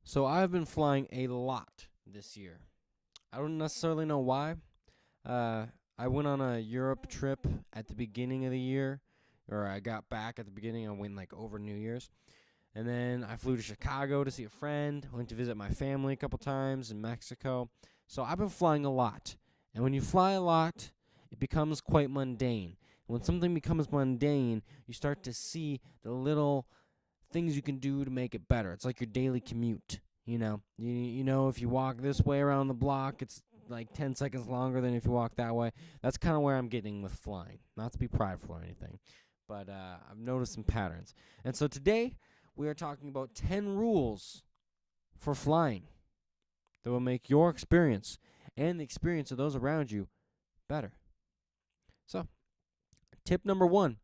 So I've been flying a lot this year. I don't necessarily know why. Uh, I went on a Europe trip at the beginning of the year, or I got back at the beginning. I went like over New Year's. And then I flew to Chicago to see a friend. Went to visit my family a couple times in Mexico. So I've been flying a lot. And when you fly a lot, it becomes quite mundane. And when something becomes mundane, you start to see the little things you can do to make it better. It's like your daily commute. You know, if you walk this way around the block, it's like 10 seconds longer than if you walk that way. That's kind of where I'm getting with flying. Not to be prideful or anything, but I've noticed some patterns. And so today we are talking about 10 rules for flying that will make your experience and the experience of those around you better. So, tip number 1,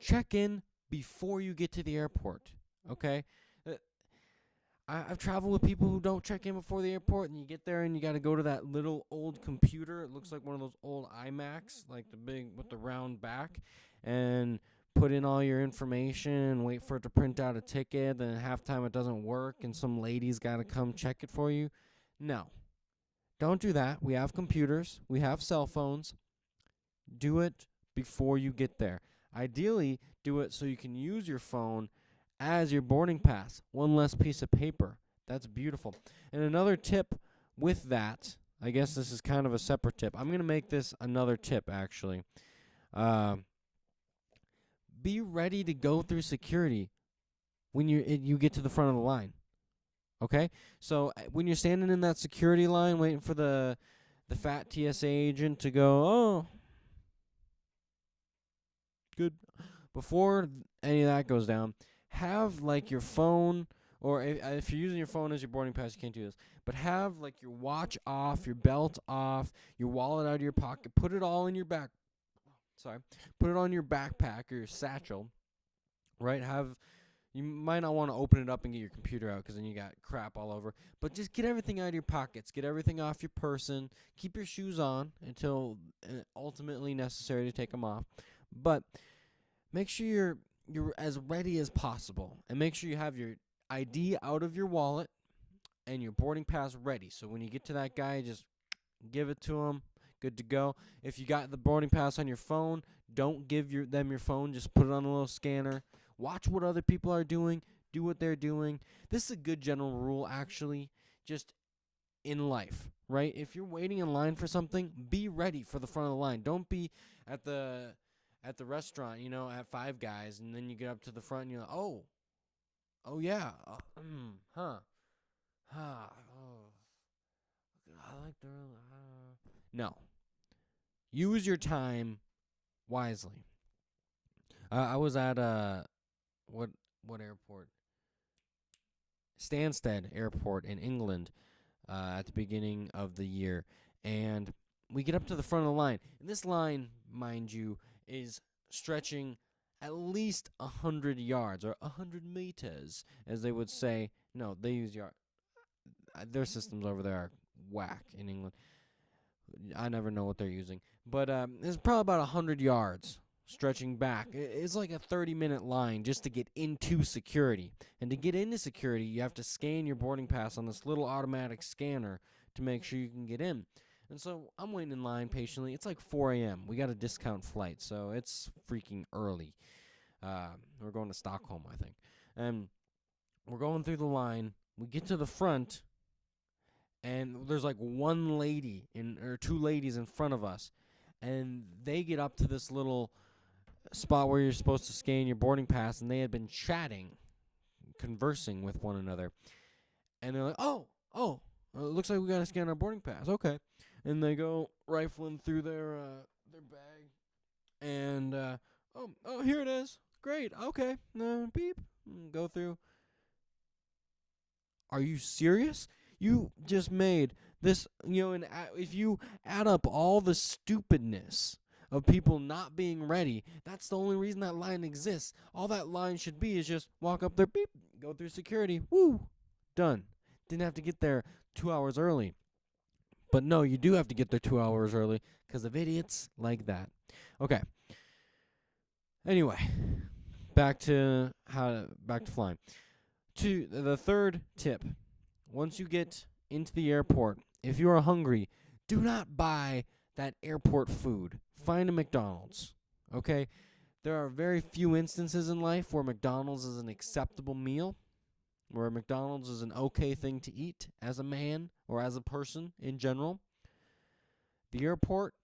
check in before you get to the airport. Okay? Uh, I've traveled with people who don't check in before the airport, and you get there and you got to go to that little old computer. It looks like one of those old iMacs, like the big with the round back, and put in all your information and wait for it to print out a ticket. Then at halftime it doesn't work, and some lady's got to come check it for you. No, don't do that. We have computers, we have cell phones. Do it before you get there. Ideally, do it so you can use your phone as your boarding pass. One less piece of paper. That's beautiful. And another tip with that, I guess this is kind of a separate tip. I'm going to make this another tip, actually. Uh, be ready to go through security when you get to the front of the line. Okay? So when you're standing in that security line waiting for the fat TSA agent to go, oh, good. Before any of that goes down, have like your phone, or if you're using your phone as your boarding pass, you can't do this. But have like your watch off, your belt off, your wallet out of your pocket. Put it all in your back. Sorry, put it on your backpack or your satchel. Right? You might not want to open it up and get your computer out because then you got crap all over. But just get everything out of your pockets. Get everything off your person. Keep your shoes on until ultimately necessary to take them off. But make sure you're as ready as possible, and make sure you have your ID out of your wallet and your boarding pass ready. So when you get to that guy, just give it to him. Good to go. If you got the boarding pass on your phone, don't give them your phone. Just put it on a little scanner. Watch what other people are doing. Do what they're doing. This is a good general rule, actually, just in life, right? If you're waiting in line for something, be ready for the front of the line. Don't be at the restaurant, at Five Guys, and then you get up to the front and you're like, oh yeah, huh, oh, I like the, no. Use your time wisely. I was at what airport? Stansted Airport in England at the beginning of the year, and we get up to the front of the line, and this line, mind you, is stretching at least 100 yards or 100 meters, as they would say. No, they use yard. Their systems over there are whack in England. I never know what they're using. But it's probably about 100 yards stretching back. It's like a 30-minute line just to get into security. And to get into security, you have to scan your boarding pass on this little automatic scanner to make sure you can get in. And so I'm waiting in line patiently. It's like 4 a.m. We got a discount flight, so it's freaking early. We're going to Stockholm, I think. And we're going through the line. We get to the front, and there's like one lady or two ladies in front of us. And they get up to this little spot where you're supposed to scan your boarding pass, and they had been chatting, conversing with one another. And they're like, oh, it looks like we got to scan our boarding pass. Okay. And they go rifling through their bag, and here it is. Great. Okay. Beep. Go through. Are you serious? You just made this, and if you add up all the stupidness of people not being ready, that's the only reason that line exists. All that line should be is just walk up there, beep, go through security, woo, done. Didn't have to get there 2 hours early. But no, you do have to get there 2 hours early because of idiots like that. Okay. Anyway, back to flying. To the third tip once you get into the airport, if you are hungry, do not buy that airport food. Find a McDonald's, okay? There are very few instances in life where McDonald's is an acceptable meal, where McDonald's is an okay thing to eat as a man or as a person in general. The airport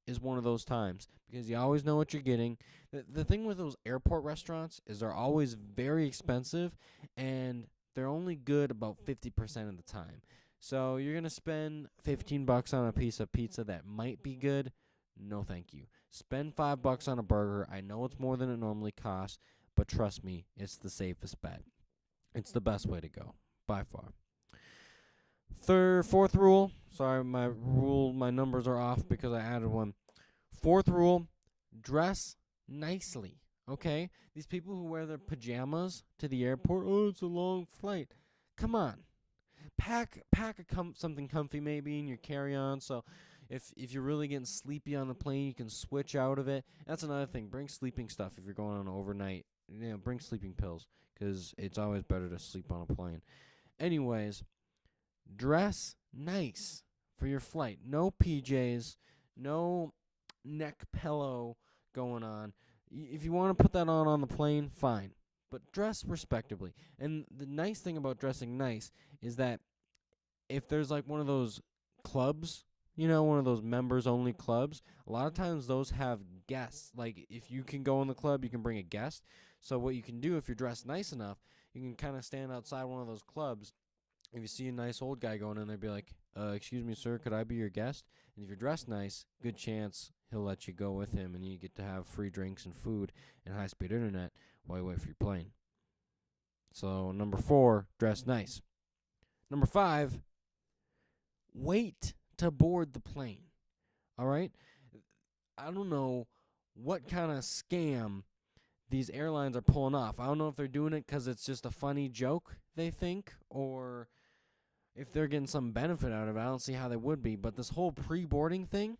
is one of those times because you always know what you're getting. The thing with those airport restaurants is they're always very expensive and they're only good about 50% of the time. So you're going to spend $15 on a piece of pizza that might be good. No, thank you. Spend $5 on a burger. I know it's more than it normally costs, but trust me, it's the safest bet. It's the best way to go, by far. Fourth rule. Sorry, my numbers are off because I added one. Fourth rule, dress nicely, okay? These people who wear their pajamas to the airport, oh, it's a long flight. Come on. Pack something comfy maybe in your carry-on, so if you're really getting sleepy on the plane, you can switch out of it. That's another thing. Bring sleeping stuff if you're going on overnight. Bring sleeping pills because it's always better to sleep on a plane. Anyways, dress nice for your flight. No PJs, no neck pillow going on. If you want to put that on the plane, fine. But dress respectably. And the nice thing about dressing nice is that if there's like one of those clubs, one of those members-only clubs, a lot of times those have guests. Like, if you can go in the club, you can bring a guest. So what you can do if you're dressed nice enough, you can kind of stand outside one of those clubs. If you see a nice old guy going in there, be like, excuse me, sir, could I be your guest? And if you're dressed nice, good chance he'll let you go with him, and you get to have free drinks and food and high-speed internet while you wait for your plane. So, number 4, dress nice. Number 5, wait to board the plane. All right? I don't know what kind of scam these airlines are pulling off. I don't know if they're doing it because it's just a funny joke, they think, or if they're getting some benefit out of it. I don't see how they would be. But this whole pre-boarding thing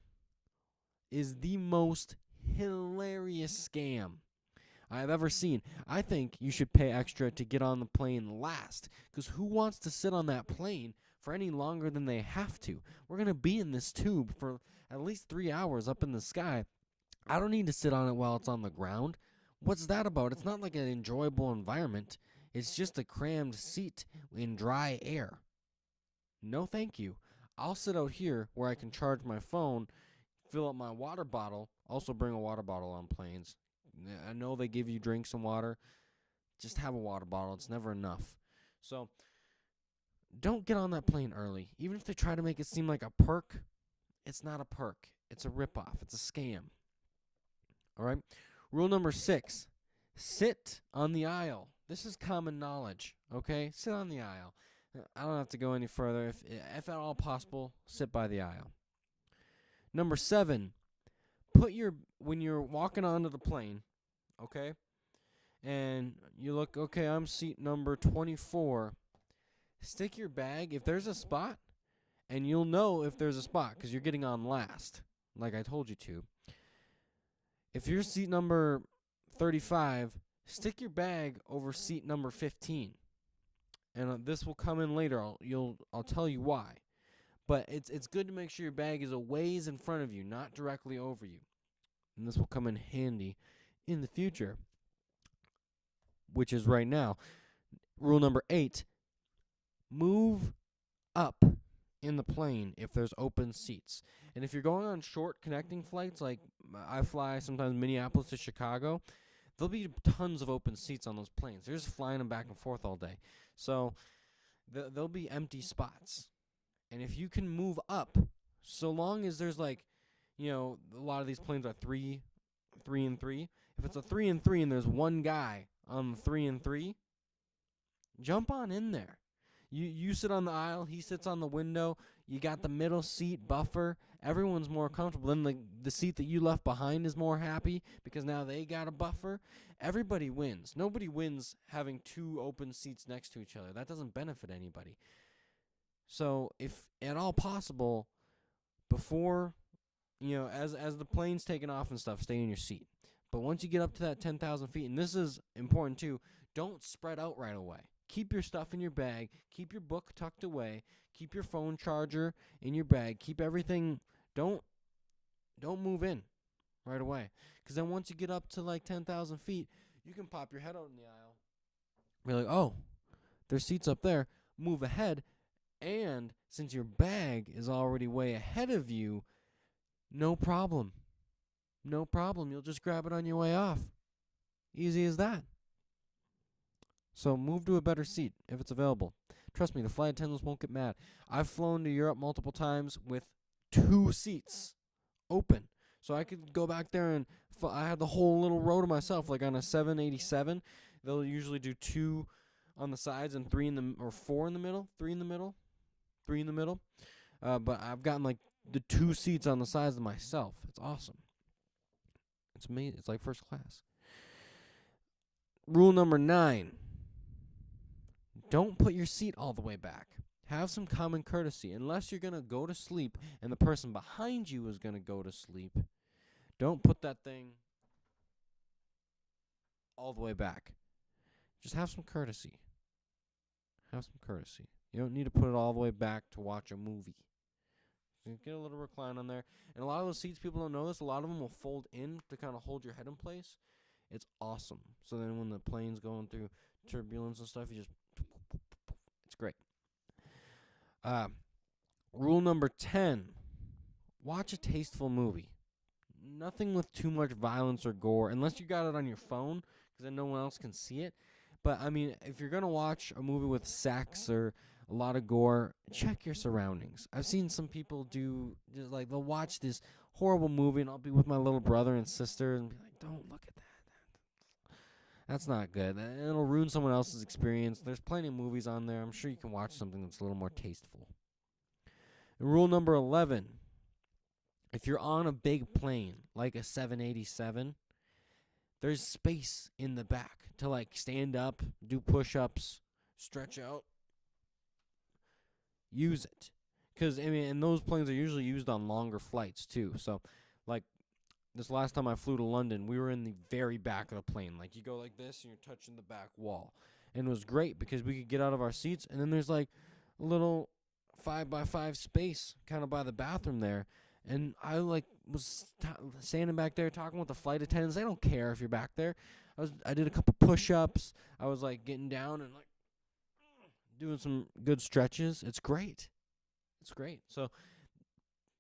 is the most hilarious scam I've ever seen. I think you should pay extra to get on the plane last, because who wants to sit on that plane for any longer than they have to? We're going to be in this tube for at least 3 hours up in the sky. I don't need to sit on it while it's on the ground. What's that about? It's not like an enjoyable environment. It's just a crammed seat in dry air. No, thank you. I'll sit out here where I can charge my phone, fill up my water bottle. Also bring a water bottle on planes. I know they give you drinks and water. Just have a water bottle. It's never enough. So don't get on that plane early. Even if they try to make it seem like a perk, it's not a perk. It's a ripoff. It's a scam. All right? Rule number 6, sit on the aisle. This is common knowledge, okay? Sit on the aisle. I don't have to go any further. If at all possible, sit by the aisle. Number 7, when you're walking onto the plane, okay, and you look, okay, I'm seat number 24, stick your bag, if there's a spot, and you'll know if there's a spot because you're getting on last, like I told you to. If you're seat number 35, stick your bag over seat number 15. And this will come in later. I'll tell you why. But it's good to make sure your bag is a ways in front of you, not directly over you. And this will come in handy in the future, which is right now. Rule number 8, move up in the plane if there's open seats. And if you're going on short connecting flights, like I fly sometimes Minneapolis to Chicago, there'll be tons of open seats on those planes. They're just flying them back and forth all day. So there'll be empty spots. And if you can move up, so long as there's a lot of these planes are 3 and 3. If it's a 3 and 3 and there's one guy on the 3 and 3, jump on in there. You sit on the aisle, he sits on the window, you got the middle seat buffer, everyone's more comfortable. Then the seat that you left behind is more happy because now they got a buffer. Everybody wins. Nobody wins having 2 open seats next to each other. That doesn't benefit anybody. So if at all possible, before, as the plane's taking off and stuff, stay in your seat. But once you get up to that 10,000 feet, and this is important too, don't spread out right away. keep your stuff in your bag. Keep your book tucked away. Keep your phone charger in your bag. Keep everything. Don't move in right away. Because then once you get up to like 10,000 feet, you can pop your head out in the aisle. Be like, oh, there's seats up there. Move ahead. And since your bag is already way ahead of you, no problem. No problem. You'll just grab it on your way off. Easy as that. So move to a better seat if it's available. Trust me, the flight attendants won't get mad. I've flown to Europe multiple times with 2 seats open. So I could go back there and I had the whole little row to myself. Like on a 787, they'll usually do 2 on the sides and 3 in the, or 4 in the middle, 3 in the middle, 3 in the middle. But I've gotten like the 2 seats on the sides of myself. It's awesome. It's amazing. It's like first class. Rule number 9. Don't put your seat all the way back. Have some common courtesy. Unless you're going to go to sleep and the person behind you is going to go to sleep, don't put that thing all the way back. Just have some courtesy. Have some courtesy. You don't need to put it all the way back to watch a movie. Get a little recline on there. And a lot of those seats, people don't know this, a lot of them will fold in to kind of hold your head in place. It's awesome. So then when the plane's going through turbulence and stuff, you just... It's great. Rule number 10. Watch a tasteful movie. Nothing with too much violence or gore, unless you got it on your phone, because then no one else can see it. But, I mean, if you're going to watch a movie with sex or a lot of gore, check your surroundings. I've seen some people do, just like, they'll watch this horrible movie, and I'll be with my little brother and sister, and be like, don't look at that. That's not good. It'll ruin someone else's experience. There's plenty of movies on there. I'm sure you can watch something that's a little more tasteful. And rule number 11. If you're on a big plane, like a 787, there's space in the back to, like, stand up, do push-ups, stretch out. Use it. Because, I mean, and those planes are usually used on longer flights, too. So, like, this last time I flew to London, we were in the very back of the plane. Like, you go like this, and you're touching the back wall. And it was great because we could get out of our seats, and then there's, like, a little 5x5 space kind of by the bathroom there. And I, like, was standing back there talking with the flight attendants. They don't care if you're back there. I did a couple push-ups. I was, like, getting down and, like, doing some good stretches. It's great. It's great. So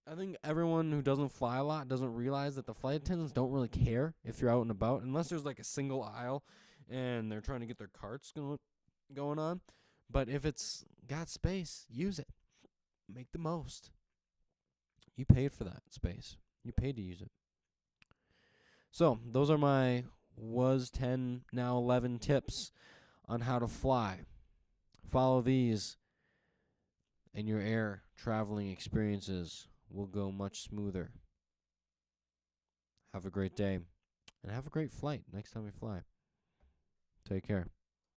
I think everyone who doesn't fly a lot doesn't realize that the flight attendants don't really care if you're out and about, unless there's like a single aisle and they're trying to get their carts going on. But if it's got space, use it. Make the most. You paid for that space. You paid to use it. So those are my was 10, now 11 tips on how to fly. Follow these, and your air traveling experiences will go much smoother. Have a great day, and have a great flight next time you fly. Take care.